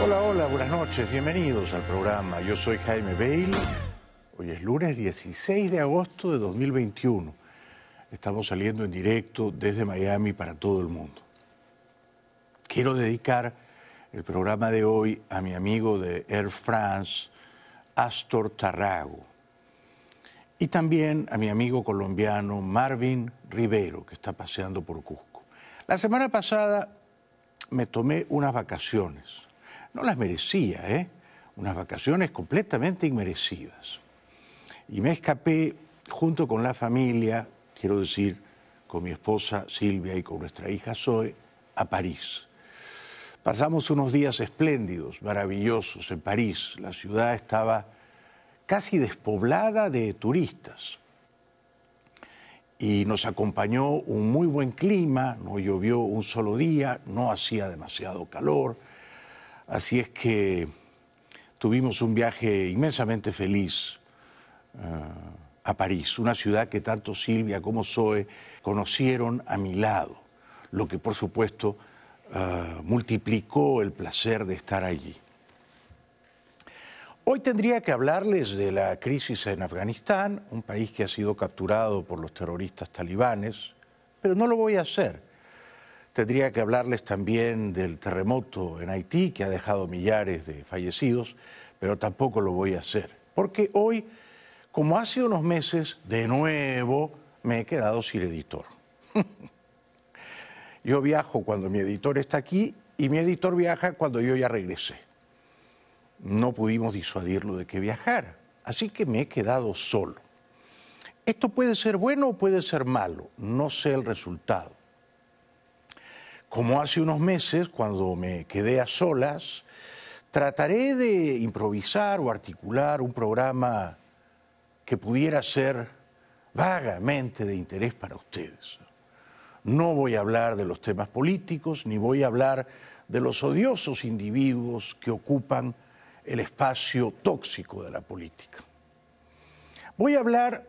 Hola, hola, buenas noches, bienvenidos al programa. Yo soy Jaime Bailey. Hoy es lunes 16 de agosto de 2021. Estamos saliendo en directo desde Miami para todo el mundo. Quiero dedicar el programa de hoy a mi amigo de Air France, Astor Tarrago, y también a mi amigo colombiano Marvin Rivero, que está paseando por Cusco. La semana pasada me tomé unas vacaciones. No las merecía, unas vacaciones completamente inmerecidas. Y me escapé junto con la familia, quiero decir, con mi esposa Silvia y con nuestra hija Zoe, a París. Pasamos unos días espléndidos, maravillosos en París. La ciudad estaba casi despoblada de turistas. Y nos acompañó un muy buen clima, no llovió un solo día, no hacía demasiado calor. Así es que tuvimos un viaje inmensamente feliz a París, una ciudad que tanto Silvia como Zoe conocieron a mi lado, lo que por supuesto multiplicó el placer de estar allí. Hoy tendría que hablarles de la crisis en Afganistán, un país que ha sido capturado por los terroristas talibanes, pero no lo voy a hacer. Tendría que hablarles también del terremoto en Haití, que ha dejado millares de fallecidos, pero tampoco lo voy a hacer. Porque hoy, como hace unos meses, de nuevo me he quedado sin editor. Yo viajo cuando mi editor está aquí y mi editor viaja cuando yo ya regresé. No pudimos disuadirlo de que viajara, así que me he quedado solo. Esto puede ser bueno o puede ser malo, no sé el resultado. Como hace unos meses, cuando me quedé a solas, trataré de improvisar o articular un programa que pudiera ser vagamente de interés para ustedes. No voy a hablar de los temas políticos, ni voy a hablar de los odiosos individuos que ocupan el espacio tóxico de la política. Voy a hablar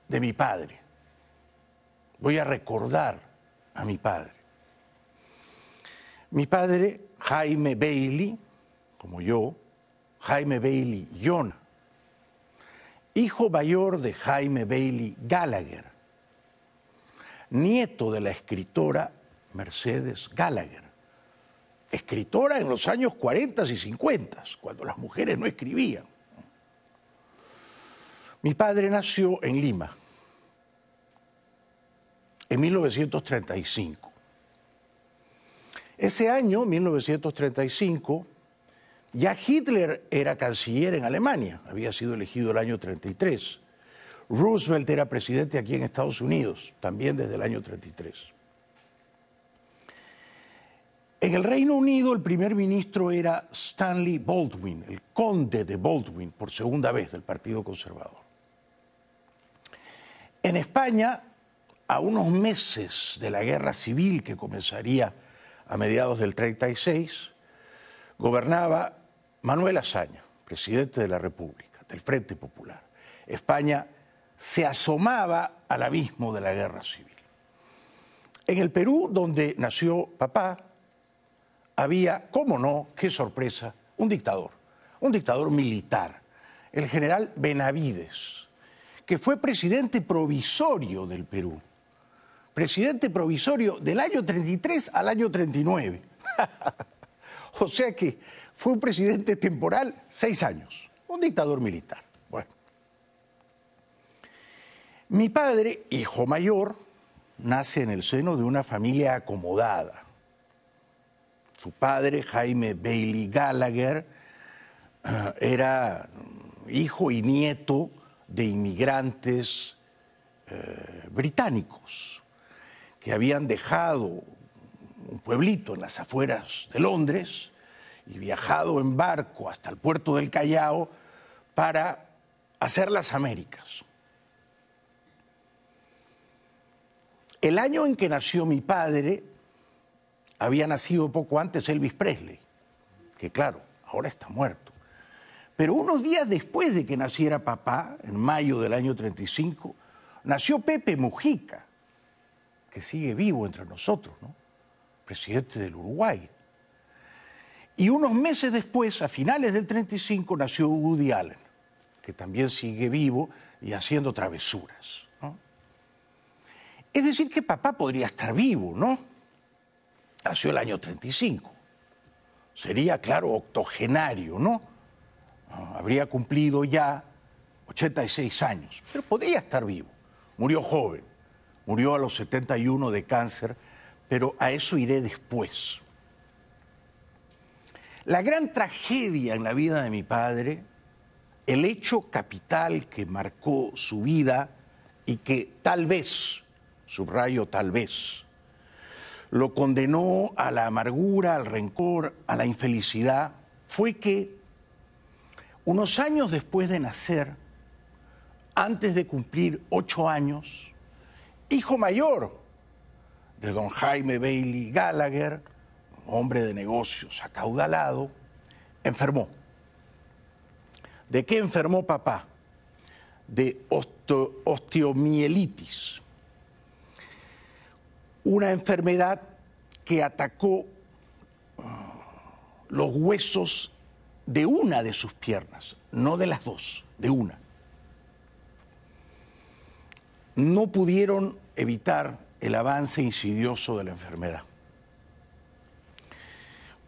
de mi padre. Voy a recordar a mi padre. Mi padre, Jaime Bailey, como yo, Jaime Bailey Yona, hijo mayor de Jaime Bailey Gallagher, nieto de la escritora Mercedes Gallagher, escritora en los años 40 y 50, cuando las mujeres no escribían. Mi padre nació en Lima, en 1935. Ese año, 1935, ya Hitler era canciller en Alemania, había sido elegido el año 33. Roosevelt era presidente aquí en Estados Unidos, también desde el año 33. En el Reino Unido el primer ministro era Stanley Baldwin, el conde de Baldwin, por segunda vez del Partido Conservador. En España, a unos meses de la guerra civil que comenzaría a mediados del 36, gobernaba Manuel Azaña, presidente de la República, del Frente Popular. España se asomaba al abismo de la guerra civil. En el Perú, donde nació papá, había, cómo no, qué sorpresa, un dictador militar, el general Benavides, que fue presidente provisorio del Perú. Presidente provisorio del año 33 al año 39. O sea que fue un presidente temporal 6 años, un dictador militar. Bueno. Mi padre, hijo mayor, nace en el seno de una familia acomodada. Su padre, Jaime Bailey Gallagher, era hijo y nieto de inmigrantes británicos que habían dejado un pueblito en las afueras de Londres y viajado en barco hasta el puerto del Callao para hacer las Américas. El año en que nació mi padre, había nacido poco antes Elvis Presley, que claro, ahora está muerto. Pero unos días después de que naciera papá, en mayo del año 35, nació Pepe Mujica, que sigue vivo entre nosotros, ¿no? Presidente del Uruguay. Y unos meses después, a finales del 35, nació Woody Allen, que también sigue vivo y haciendo travesuras, ¿no? Es decir, que papá podría estar vivo, ¿no? Nació el año 35. Sería, claro, octogenario, ¿no? Habría cumplido ya 86 años, pero podría estar vivo. Murió joven, murió a los 71 de cáncer, pero a eso iré después. La gran tragedia en la vida de mi padre, el hecho capital que marcó su vida y que tal vez, subrayo tal vez, lo condenó a la amargura, al rencor, a la infelicidad, fue que unos años después de nacer, antes de cumplir 8 años, hijo mayor de don Jaime Bailey Gallagher, hombre de negocios acaudalado, enfermó. ¿De qué enfermó papá? De osteomielitis, una enfermedad que atacó los huesos de una de sus piernas, no de las dos, de una. No pudieron evitar el avance insidioso de la enfermedad.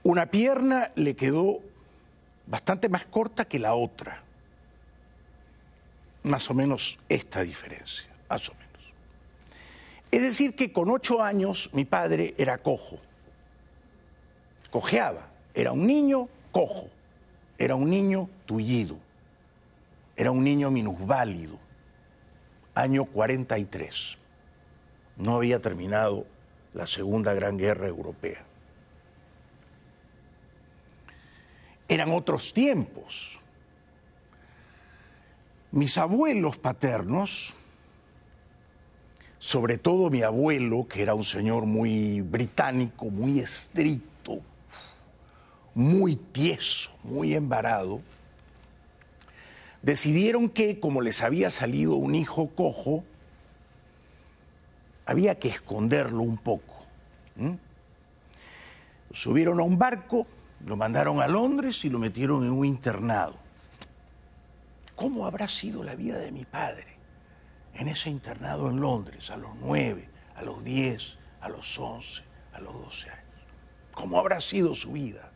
Una pierna le quedó bastante más corta que la otra. Más o menos esta diferencia, más o menos. Es decir, que con 8 años mi padre era cojo. Cojeaba. Era un niño cojo. Era un niño tullido. Era un niño minusválido. Año 43. No había terminado la Segunda Gran Guerra Europea. Eran otros tiempos. Mis abuelos paternos, sobre todo mi abuelo, que era un señor muy británico, muy estricto, muy tieso, muy embarado, decidieron que, como les había salido un hijo cojo, había que esconderlo un poco. Lo subieron a un barco, lo mandaron a Londres y lo metieron en un internado. ¿Cómo habrá sido la vida de mi padre en ese internado en Londres a los 9, a los 10, a los 11, a los 12 años? ¿Cómo habrá sido su vida?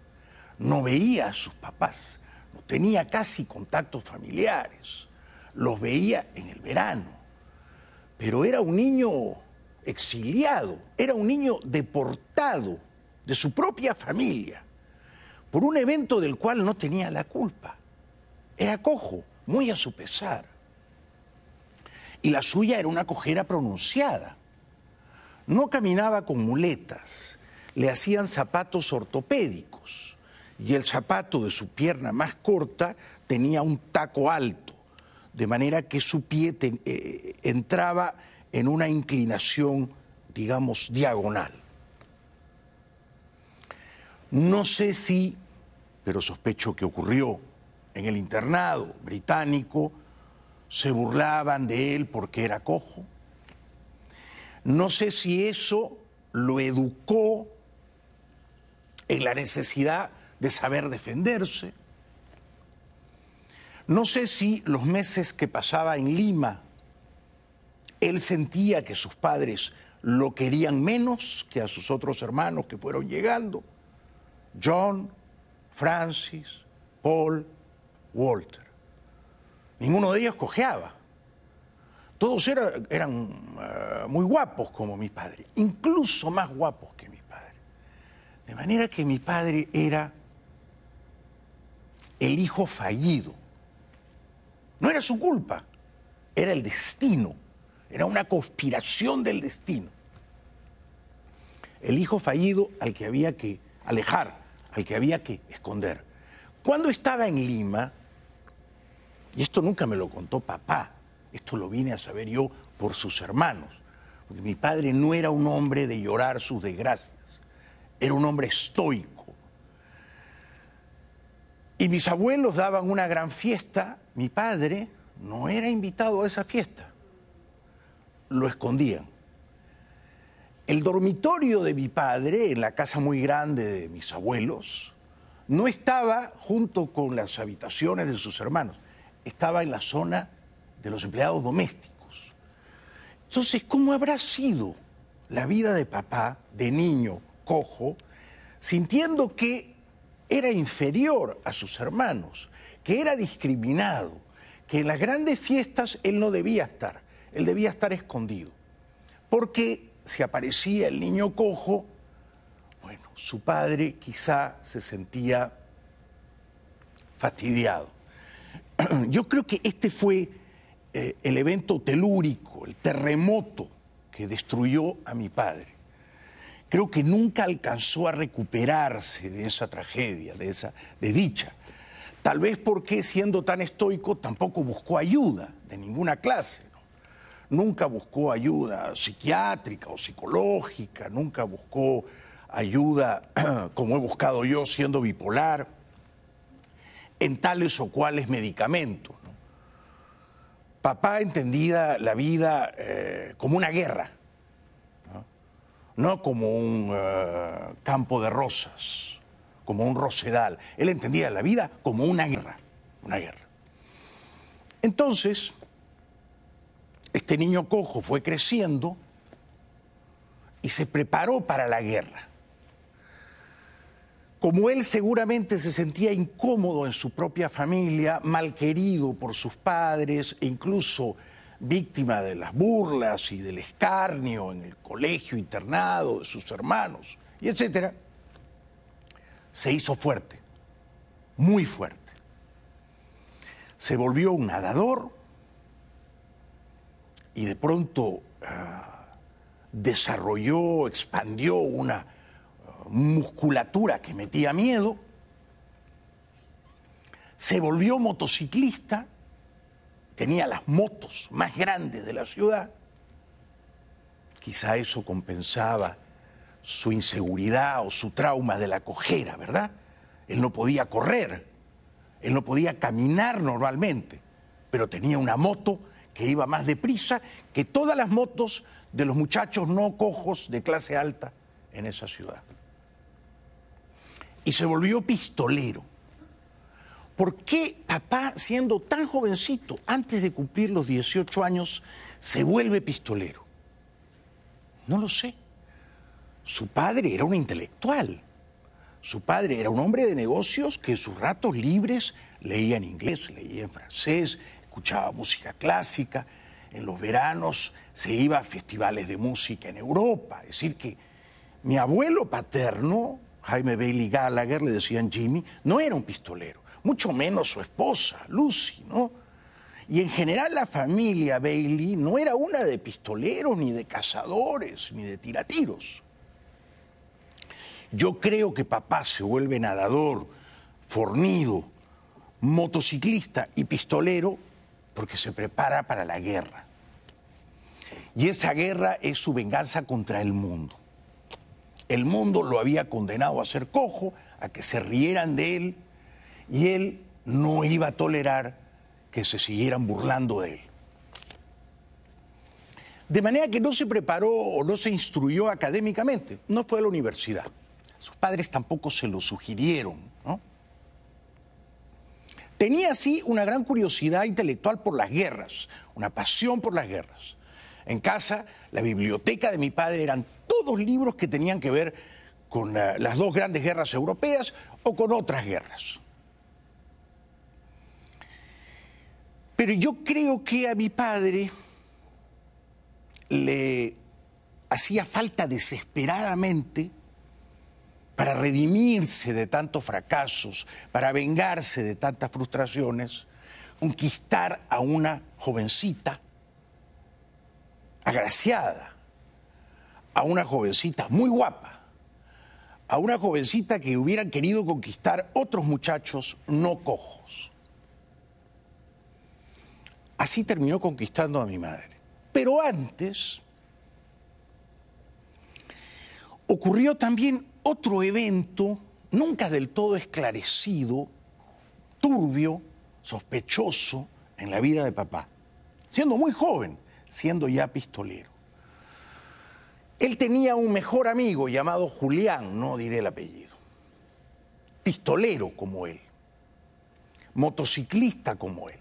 No veía a sus papás, no tenía casi contactos familiares, los veía en el verano, pero era un niño exiliado, era un niño deportado de su propia familia por un evento del cual no tenía la culpa. Era cojo, muy a su pesar. Y la suya era una cojera pronunciada. No caminaba con muletas, le hacían zapatos ortopédicos y el zapato de su pierna más corta tenía un taco alto, de manera que su pie entraba en una inclinación, digamos, diagonal. No sé si, pero sospecho que ocurrió en el internado británico, se burlaban de él porque era cojo. No sé si eso lo educó en la necesidad de saber defenderse. No sé si los meses que pasaba en Lima, él sentía que sus padres lo querían menos que a sus otros hermanos que fueron llegando. John, Francis, Paul, Walter. Ninguno de ellos cojeaba. Todos eran muy guapos como mi padre, incluso más guapos que mi padre. De manera que mi padre era el hijo fallido. No era su culpa, era el destino, era una conspiración del destino. El hijo fallido al que había que alejar, al que había que esconder. Cuando estaba en Lima, y esto nunca me lo contó papá, esto lo vine a saber yo por sus hermanos, porque mi padre no era un hombre de llorar sus desgracias, era un hombre estoico. Y mis abuelos daban una gran fiesta, mi padre no era invitado a esa fiesta, lo escondían. El dormitorio de mi padre, en la casa muy grande de mis abuelos, no estaba junto con las habitaciones de sus hermanos, estaba en la zona de los empleados domésticos. Entonces, ¿cómo habrá sido la vida de papá, de niño cojo, sintiendo que era inferior a sus hermanos, que era discriminado, que en las grandes fiestas él no debía estar, él debía estar escondido? Porque si aparecía el niño cojo, bueno, su padre quizá se sentía fastidiado. Yo creo que este fue el evento telúrico, el terremoto que destruyó a mi padre. Creo que nunca alcanzó a recuperarse de esa tragedia, de dicha. Tal vez porque, siendo tan estoico, tampoco buscó ayuda de ninguna clase, ¿no? Nunca buscó ayuda psiquiátrica o psicológica, nunca buscó ayuda, como he buscado yo siendo bipolar, en tales o cuales medicamentos, ¿no? Papá entendía la vida como una guerra, no como un campo de rosas, como un rosedal. Él entendía la vida como una guerra, una guerra. Entonces, este niño cojo fue creciendo y se preparó para la guerra. Como él seguramente se sentía incómodo en su propia familia, mal querido por sus padres e incluso víctima de las burlas y del escarnio en el colegio internado de sus hermanos, y etcétera, se hizo fuerte, muy fuerte. Se volvió un nadador y de pronto desarrolló, expandió una musculatura que metía miedo. Se volvió motociclista, tenía las motos más grandes de la ciudad. Quizá eso compensaba su inseguridad o su trauma de la cojera, ¿verdad? Él no podía correr, él no podía caminar normalmente, pero tenía una moto que iba más deprisa que todas las motos de los muchachos no cojos de clase alta en esa ciudad. Y se volvió pistolero. ¿Por qué papá, siendo tan jovencito, antes de cumplir los 18 años, se vuelve pistolero? No lo sé. Su padre era un intelectual. Su padre era un hombre de negocios que en sus ratos libres leía en inglés, leía en francés, escuchaba música clásica. En los veranos se iba a festivales de música en Europa. Es decir que mi abuelo paterno, Jaime Bailey Gallagher, le decían Jimmy, no era un pistolero, mucho menos su esposa, Lucy, ¿no? Y en general la familia Bailey no era una de pistoleros, ni de cazadores, ni de tiratiros. Yo creo que papá se vuelve nadador, fornido, motociclista y pistolero porque se prepara para la guerra. Y esa guerra es su venganza contra el mundo. El mundo lo había condenado a ser cojo, a que se rieran de él, y él no iba a tolerar que se siguieran burlando de él. De manera que no se preparó o no se instruyó académicamente, no fue a la universidad. Sus padres tampoco se lo sugirieron, ¿no? Tenía sí una gran curiosidad intelectual por las guerras, una pasión por las guerras. En casa, la biblioteca de mi padre eran todos libros que tenían que ver con las dos grandes guerras europeas o con otras guerras. Pero yo creo que a mi padre le hacía falta desesperadamente, para redimirse de tantos fracasos, para vengarse de tantas frustraciones, conquistar a una jovencita agraciada, a una jovencita muy guapa, a una jovencita que hubieran querido conquistar otros muchachos no cojos. Así terminó conquistando a mi madre. Pero antes ocurrió también otro evento nunca del todo esclarecido, turbio, sospechoso en la vida de papá, siendo muy joven, siendo ya pistolero. Él tenía un mejor amigo llamado Julián, no diré el apellido. pistolero como él, motociclista como él.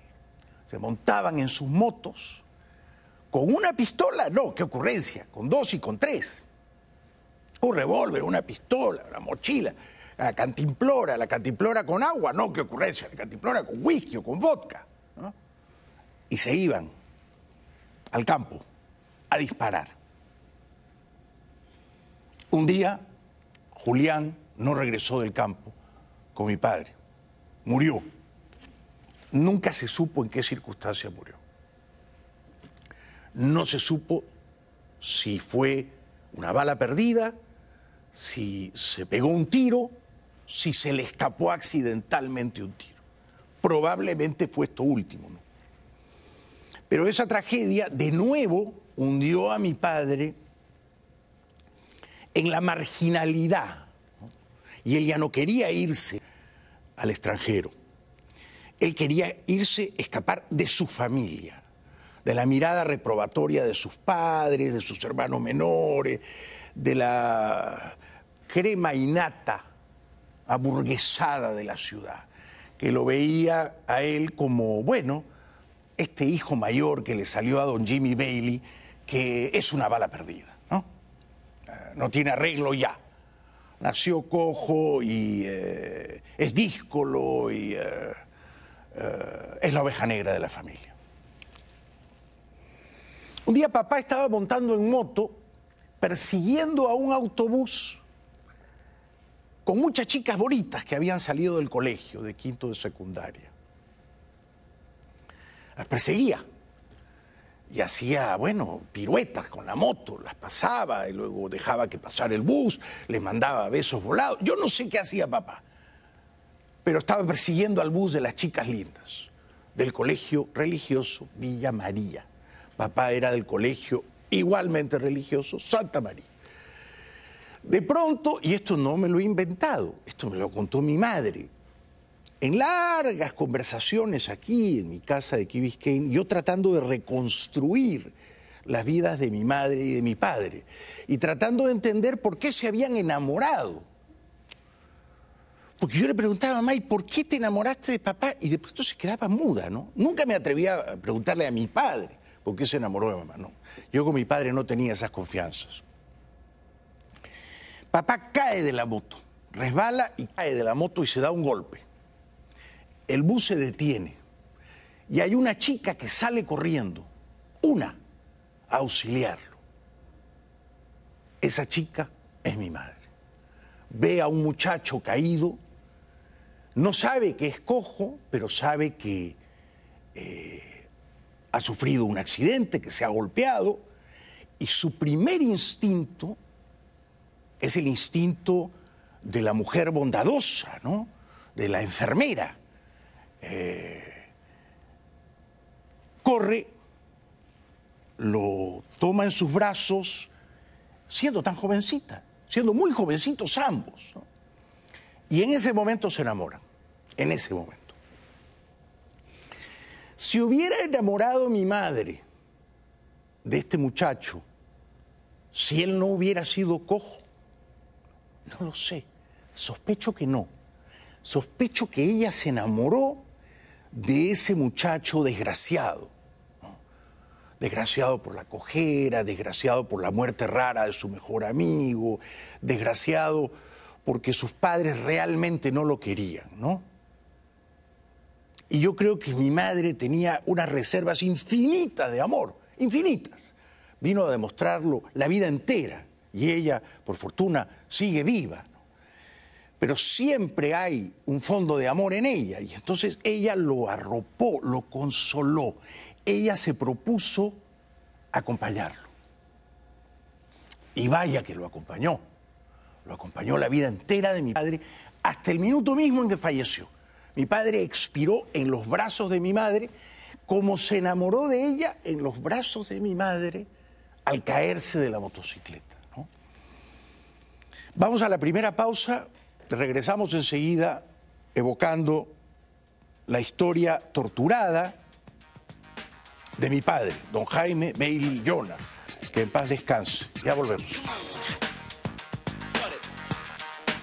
Se montaban en sus motos con una pistola, no, qué ocurrencia, con 2 y con 3. Un revólver, una pistola, una mochila, la cantimplora con agua, no, qué ocurrencia, la cantimplora con whisky o con vodka, ¿no? Y se iban al campo a disparar. Un día, Julián no regresó del campo con mi padre. Murió. Nunca se supo en qué circunstancia murió. No se supo si fue una bala perdida, si se pegó un tiro, si se le escapó accidentalmente un tiro. Probablemente fue esto último, ¿no? Pero esa tragedia de nuevo hundió a mi padre en la marginalidad, ¿no? Y él ya no quería irse al extranjero. Él quería irse, escapar de su familia, de la mirada reprobatoria de sus padres, de sus hermanos menores, de la crema innata, aburguesada de la ciudad, que lo veía a él como, bueno, este hijo mayor que le salió a don Jimmy Bailey, que es una bala perdida, ¿no? No tiene arreglo ya. Nació cojo y es díscolo y es la oveja negra de la familia. Un día papá estaba montando en moto, persiguiendo a un autobús con muchas chicas bonitas que habían salido del colegio, de quinto de secundaria. Las perseguía y hacía, bueno, piruetas con la moto, las pasaba y luego dejaba que pasara el bus, le mandaba besos volados. Yo no sé qué hacía papá, pero estaba persiguiendo al bus de las chicas lindas, del colegio religioso Villa María. Papá era del colegio igualmente religioso Santa María. De pronto, y esto no me lo he inventado, esto me lo contó mi madre, en largas conversaciones aquí en mi casa de Key Biscayne, yo tratando de reconstruir las vidas de mi madre y de mi padre, y tratando de entender por qué se habían enamorado. Porque yo le preguntaba a mamá, ¿y por qué te enamoraste de papá? Y de pronto se quedaba muda, ¿no? Nunca me atrevía a preguntarle a mi padre por qué se enamoró de mamá, no. Yo con mi padre no tenía esas confianzas. Papá cae de la moto, resbala y cae de la moto y se da un golpe. El bus se detiene y hay una chica que sale corriendo, a auxiliarlo. Esa chica es mi madre. Ve a un muchacho caído, no sabe que es cojo, pero sabe que ha sufrido un accidente, que se ha golpeado, y su primer instinto es el instinto de la mujer bondadosa, ¿no? De la enfermera. Corre, lo toma en sus brazos, siendo tan jovencita, siendo muy jovencitos ambos, ¿no? Y en ese momento se enamoran, en ese momento. Si hubiera enamorado mi madre de este muchacho, si él no hubiera sido cojo, no lo sé, sospecho que no. Sospecho que ella se enamoró de ese muchacho desgraciado, ¿no? Desgraciado por la cojera, desgraciado por la muerte rara de su mejor amigo, desgraciado porque sus padres realmente no lo querían, ¿no? Y yo creo que mi madre tenía unas reservas infinitas de amor, infinitas. Vino a demostrarlo la vida entera y ella, por fortuna, sigue viva, ¿no? Pero siempre hay un fondo de amor en ella y entonces ella lo arropó, lo consoló. Ella se propuso acompañarlo. Y vaya que lo acompañó. Lo acompañó la vida entera de mi padre hasta el minuto mismo en que falleció. Mi padre expiró en los brazos de mi madre como se enamoró de ella en los brazos de mi madre al caerse de la motocicleta, ¿no? Vamos a la primera pausa, regresamos enseguida evocando la historia torturada de mi padre, don Jaime Bailey Jonas, que en paz descanse. Ya volvemos.